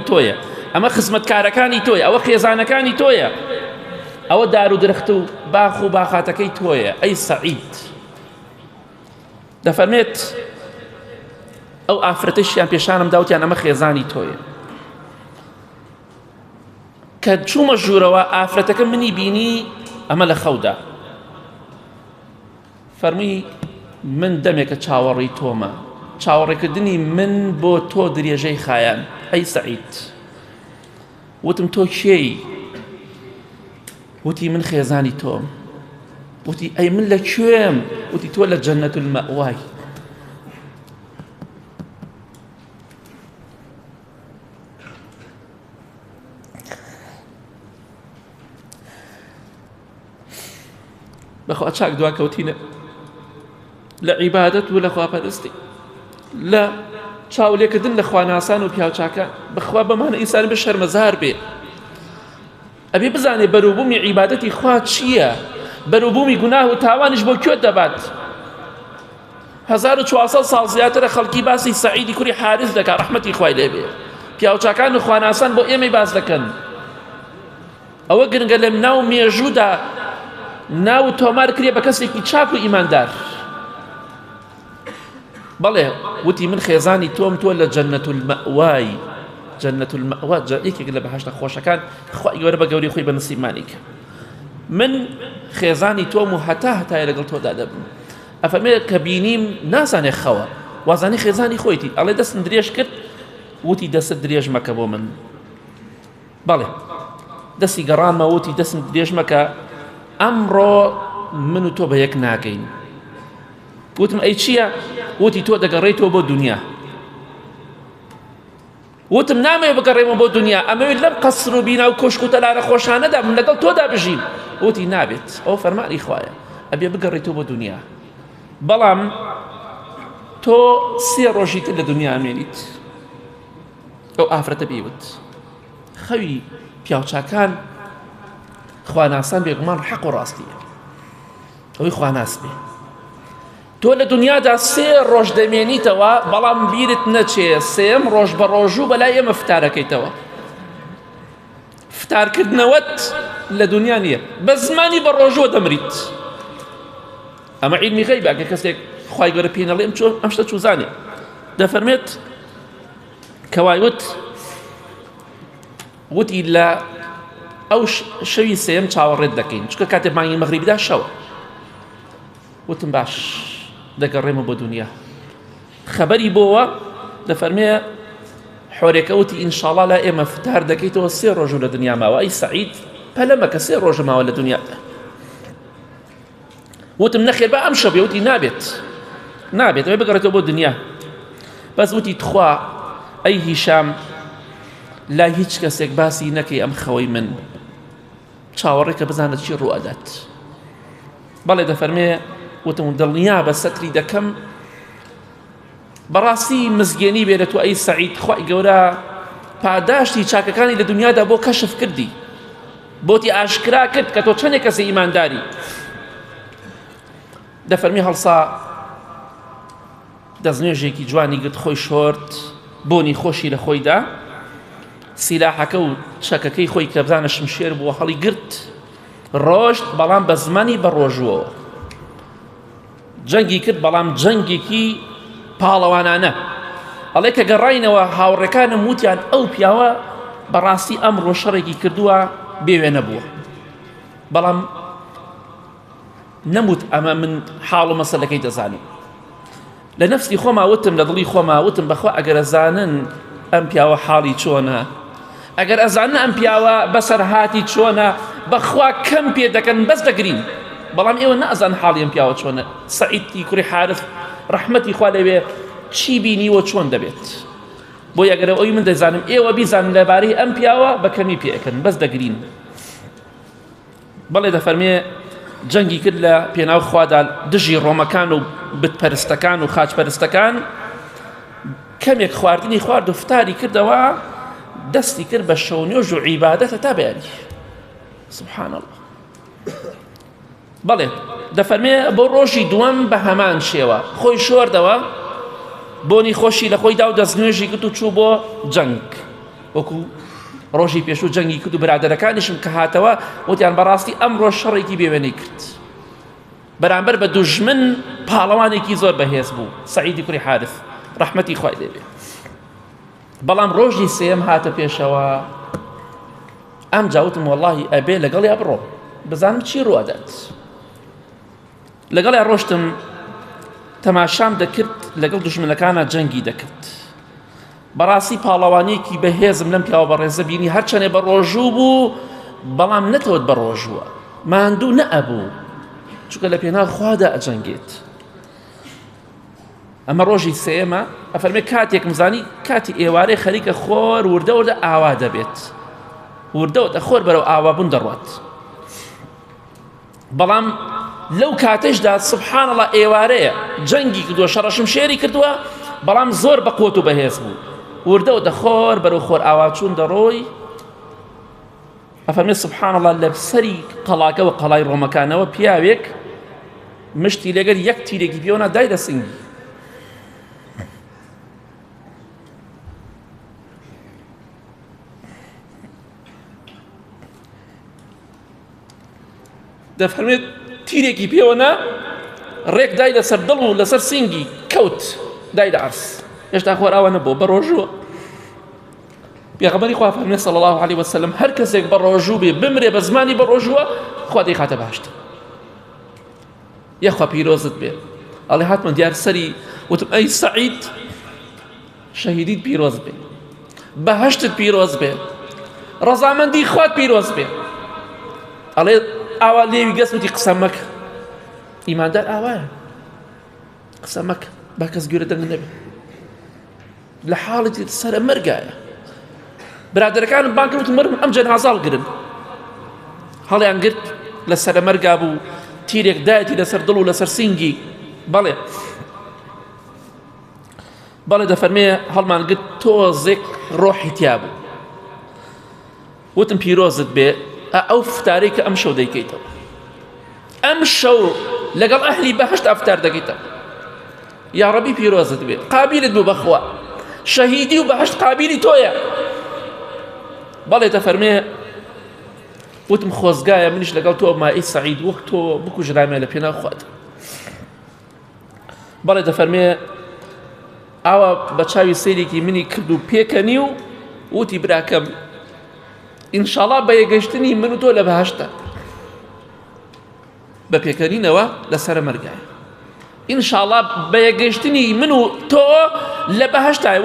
تۆیە، ئەمە خزمەتکارەکانی تۆیە، ئەوە خێزانەکانی تۆیە، ئەوە دار و درەخت و باخ و باخاتەکەی تۆیە ئەی سەعید. دەفەرمێت ئەو ئافرەتەشیان پێشانم داوتیان ئەمە خێزانی تۆیە. کە چوومە ژوورەوە ئافرەتەکە منی بینی ئەمە لە خەودا، فەرمووی من دەمێکە چاوەڕی تۆمە، چاوەڕێکردنی من بۆ تۆ درێژەی خایان. ئەی سەعید، وتم تۆ کێی؟ وتی من خێزانی تۆم. وتی ئەی من لەکوێم؟ وتی تۆ لە جەنەت المەئوای. بەخوا چاک دواکەوتینە لە عیبادەت و لە خواپەرستی، لە چاولێکردن لە خواناسان و پیاوچاکان. بەخوا بەمانە ئینسان بە شەرمەزار بێ، ئەبێ بزانێ بەروبوومی عیبادەتی خوا چییە، بەروبوومی گوناه و تاوانش بۆ کوێ دەبات. 1400 ساڵ زیاترە خەڵکی باسی سەعیدی کوڕی حارث دەکات، ڕەحمەتی خوای لێ بێ. پیاوچاکان و خواناسان بۆ ئێمەی باس دەکەن. ئەوە گرنگە لە ناو مێژوودا ناو تۆمار کرێ بە کەسێکی چاک و ئیماندار. بەڵێ وتی من خێزانی تۆم، تۆ لە جەنەت المەئوای. جەنەت المەئوا یەکێک لە بەهەشتە خۆشەکان، خوای گەورە بە گەوری خۆی بە نسیبمانی کرد. من خێزانی تۆم و هەتا هەتایە لەگەڵ تۆدا دەبم. ئەفەرمێ کە بینیم نازانێ خەوە، وازانی خێزانی خۆیتی. ئەڵێ دەستم درێژ کرد، وتی دەست درێژ مەکە بۆ من. بەڵێ دەستی گەڕانمە، وتی دەستم درێژ مەکە، ئەمڕۆ من و تۆ بە یەک ناگەین. وتم ئەی چییە؟ وتی تۆ دەگەڕێیتەوە بۆ دنیا. وتم نامەوێت بگەڕێمە بۆ دنیا، ئەمەوێت لەم قەسر و بینا و کۆشک و تەلارە خۆشانەدا من لەگەڵ تۆدا بژیم. وتی نابێت، ئەوە فەرمانی خوایە، ئەبێ بگەڕێیتەوە بۆ دنیا. بەڵام تۆ 3 ڕۆژی تر لە دنیا ئەمێنیت. ئەو ئافرەتە بیوت خەوی پیاوچاکان خواناسان بێگومان حەق و ڕاستیە، ئەوەی خواناس بێ. تۆ لە دنیادا 3 ڕۆژ دەمێنیتەوە، بەڵام بیرت نەچێ 3ەم ڕۆژ بە ڕۆژوو بەلای ئێمە فتارەکەیتەوە. فتارکردنەوەت لە دنیا نییە، بە زمانی بە ڕۆژوە دەمریت. ئەمە عیلمی غەیبە، ئەگەر کەسێک خوای گەورە پێی نەڵێ ئەم شتە چووزانێ. دەفەرمێت کەوای وتی لە ئەو شەوی 3ەم چاوەڕێت دەکەین، چونکە کاتێ مانگی مەغریبدا شەوە. وتم باش دەگەڕێمە بۆ دنیا. خەبەری بۆوە دەفەرمێ حۆرێکە وتی ئینشاڵڵا لا ئێمە فتار دەکەیتەوە 3 ڕۆژ لە دنیا ماوە. ئەی سەعید پەلەمەکە 3 ڕۆژ ماوە لە دنیادا. وتم نەخێر بە ئەم شەو بێ. وتی نابێت ئەوێ بگەڕێتەوە بۆ دنیا. بەس وتی تخوا ئەی هیشام لا هیچ کەسێک باسی نەکەی ئەم خەوەی من، چاوەڕێکە بزانێت چی ڕوئەدات. بەڵێ دەفەرمێ وتم دڵنیا بە سەتری دەکەم بەڕاستی مزگێنی بێرە تو ئەی سەعید، خوای گەورە پاداشتی چاکەکانی لە دنیادا بۆ کەشف کردی، بۆتی ئاشکرا کرد کە تۆ چەندێک کەسی ئیمانداری. دەفەرمی هەڵسا دەستنوێژێکی جوانی گرت، خۆی شۆرد، بۆنی خۆشی لە خۆیدا، سیلاحەکە و چەکەکەی خۆی کە بزانە شمشێر بووە هەڵی گرت، ڕۆشت، بەڵام بە زمانی بە ڕۆژووەوە جەنگی کرد، بەڵام جەنگێکی پاڵەوانانە. ئەڵێ کە گەڕاینەوە هاوڕێکانم وتیان ئەو پیاوە بەڕاستی ئەمڕۆ شەڕێکی کردووە بێوێ نەبووە، بەڵام نەموت ئەمە من حاڵ و مەسەلەکەی دەزانم. لە نەفسی خۆما وتم، لە دڵی خۆما وتم بەخوا ئەگەر ئەزانن ئەم پیاوە حاڵی چۆنە، ئەگەر ئەزانن ئەم پیاوە بەسەرهاتی چۆنە، بەخوا کەم پێ دەکەن بەس دەگرین. بەڵام ئێوە نەئەزان حاڵی ئەم پیاوە چۆنە. سەعیدی کوڕی حارث ڕەحمەتی خوا لێبێ چی بینیوە چۆن دەبێت. بۆ یەگەرە ئەوی من دەزانم ئێوە بیزانن لەبارەی ئەم پیاوە بە کەمی پێەکەن بەس دەگرین. بەڵێ دەفەرمێ جەنگی کرد لە پێناو خوادا دژی ڕۆمەکان و بتپەرستەکان و خاچپەرستەکان، کەمێک خواردنی خوارد و فتاری کردەوە، دەستی کرد بە شەونێژ و عیبادەتە تا بەیانی. سبحان الله. بەڵێ دەفەرمێ بۆ ڕۆژی دووەم بە هەمان شێوە خۆی شۆردەوە، بۆنی خۆشی لە خۆیدا و دەستنوێژی کرد و چوو بۆ جەنگ. وەکو ڕۆژی پێشوو جەنگی کرد و برادەرەکانیشم کە هاتەوە وتیان بەڕاستی ئەمڕۆ شەڕێکی بێوێنەی کرد بەرامبەر بە دوژمن پاڵەوانێکی زۆر بەهێز بوو سەعیدی کوڕی حارث ڕەحمەتی خوای لێ بێ بەڵام ڕۆژی سێم هاتە پێشەوە ئەم جاوتم وەڵڵاهی ئەبێ لەگەڵیا بڕۆ بزانم چی ڕوادات لەگەڵیا ڕۆشتم تەماشام دەکرد لەگەڵ دوژمنەکانە جەنگی دەکرد بەڕاستی پاڵەوانێکی بەهێزم لەم پیاوە بەڕێزە بینی هەرچەنێ بە ڕۆژوو بوو بەڵام نەتەوت بە ڕۆژووە ماندوو نەئەبوو چونکە لە پێناو خوادا ئەجەنگێت ئەمە ڕۆژی سێمە ئەفەرمێ کاتێک مزانی کاتی ئێوارەی خەریکە خۆر وردە وردە ئاوا دەبێت وردەوە خۆر بەرەو ئاوابوون دەڕوات بەڵام لەو کاتەشدا سبحان الله ئێوارەیە جەنگی کردووە شەڕەشم شێری کردووە بەڵام زۆر بە قوت و بەهێز بوو وردەوە دەخۆر بەرەو خۆر ئاواچوون دەڕۆی ئەفەرمێ سبحان الله لە سەری قەڵاکەوە قەڵای ڕۆمەکانەوە پیاوێک مشتی لەگەر یەک تیرێکی پێوەنا دایدە سنگی دەفەرمێت تیرێکی پێوەنا ڕێک دای لەسەر دڵ و لەسەر سینگی کەوت دای لە عەرس هێشتا خۆراوە نەبوو بە ڕۆژووە پێغەمبەری خوا فەرمێ صلی الله علیه وسلم هەر کەسێک بە ڕۆژوو بێ بمرێ بە زمانی بە ڕۆژووە خوا دەیخاتە بەهەشت یەخوا پیرۆزت بێ ئەڵێ هاتمە دیار سەری وتم ئەی سەعید شەهیدیت پیرۆز بێ بەهەشتت پیرۆز بێ ڕەزامەندی خوات پیرۆز بێ ئەڵێ ئاوا لێوی گەست وتی قسە مەکە ئیماندار ئاوایە قسە مەکە با کەس گوێرە دەنگ نەبێ لە حاڵێکی سەرە مەرگایە برادەرەکانم بان کرد وتم مرم ئەم جەنازاڵ گرن هەڵیان گرت لە سەرە مەرگا بوو تیرێک دایەتی لەسەر دڵ و لەسەر سینگی بەڵێ بەڵێ دەفەرمێ هەڵمان گرت تۆزێک ڕۆحی تیا بوو وتم پیرۆزت بێ ئەو فتارەی کە ئەم شەو دەیکەیتەوە ئەم شەو لەگەڵ ئەهلی بەهەشت ئەفتار دەکەیتەوە یا ڕەبی پیرۆزت بێ قابیلت بوو بەخوا شەهیدی و بەهەشت قابیلی تۆیە بەڵێ دەفەرمێ وتم خۆزگایە منیش لەگەڵ تۆ مای سەعید وەک تۆ بکوژرامێ لە پێناو خوات بەڵێ دەفەرمێ ئاوا بە چاوی سەیرێکی منی کرد و پێکەنی و وتی براکەم ئینشاڵڵا بە یەگەشتنی من و تۆ لە بەهەشتە بە پێکەنینەوە لەسەرە مەرگایە ئینشاڵڵا بە یەگەشتنی من و تۆ لە بەهەشتایە